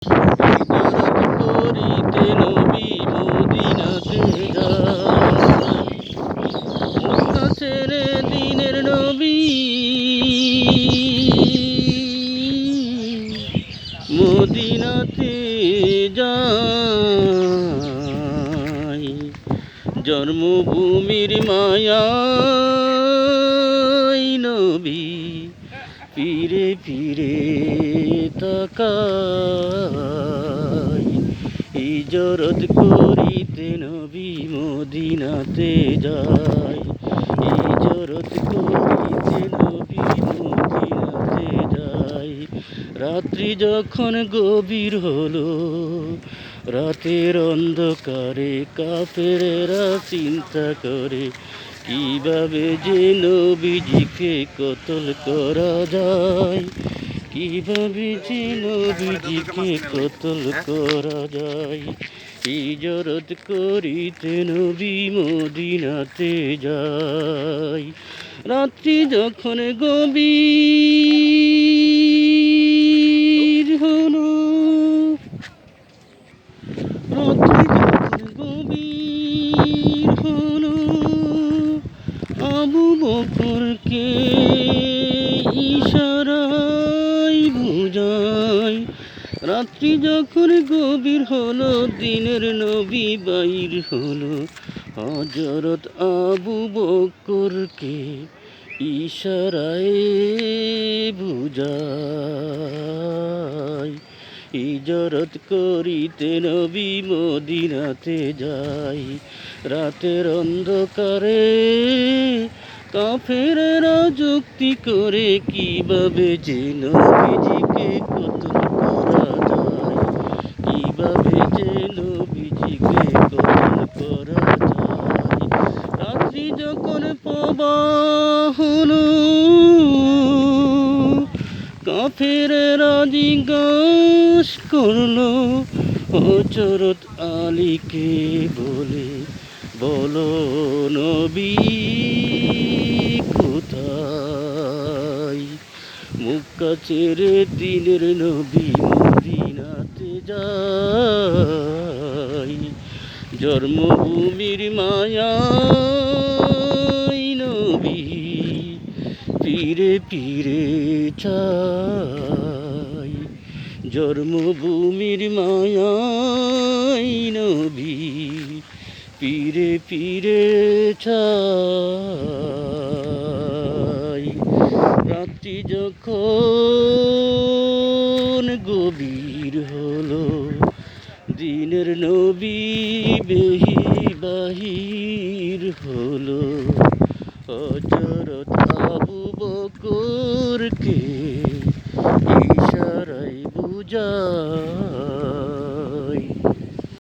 হিজরত করিতে নবী মদিনাতে যায়, মক্কা ছেড়ে দিনের নবী মদিনাতে যায়। জন্মভূমির মায়ায় নবী ফিরে ফিরে তাকায়। হিজরত করিতে নবী মদিনাতে যায়, হিজরত করিতে নবী মদিনাতে যায়। রাত্রি যখন গভীর হলো, রাতের অন্ধকারে কাফেরেরা চিন্তা করে কিভাবে যে নবীজিকে কতল করা যায়, কিভাবে যে নবীজিকে কতল করা যায়। হিজরত করিতে নবী মদিনাতে যায়। রাত্রি যখন গভীর হলো, রাত্রি যখন গভীর হলো, আবু বকরকে ইশারায় বুঝায়। রাত্রি যখন গভীর হলো, দিনের নবী বাইর হলো, হযরত আবু বকরকে ইশারায় বুঝায়। হিজরত করিতে নবী মদিনাতে যায়। রাতের অন্ধকারে কাফেরেরা যুক্তি করে কিভাবে যে নবীজিকে কতল করা যায়, কিভাবে যে নবীজিকে কতল করা যায়। রাত্রি যখন প্রবাহ হলো, কাফেরেরা জিজ্ঞাস করলো হযরত আলীকে বলে, বলো নবী কোথায়? মক্কা ছেড়ে দিনের নবী মদিনাতে যায়। জন্মভূমির মায়ায় নবী ফিরে ফিরে চায়। জন্মভূমির মায়ায় নবী ফিরে ফিরে চায়। রাত্রি যখন গভীর হলো, দিনের নবী বাহির হলো, হযরত আবু বকরকে ইশারায় বুঝায়।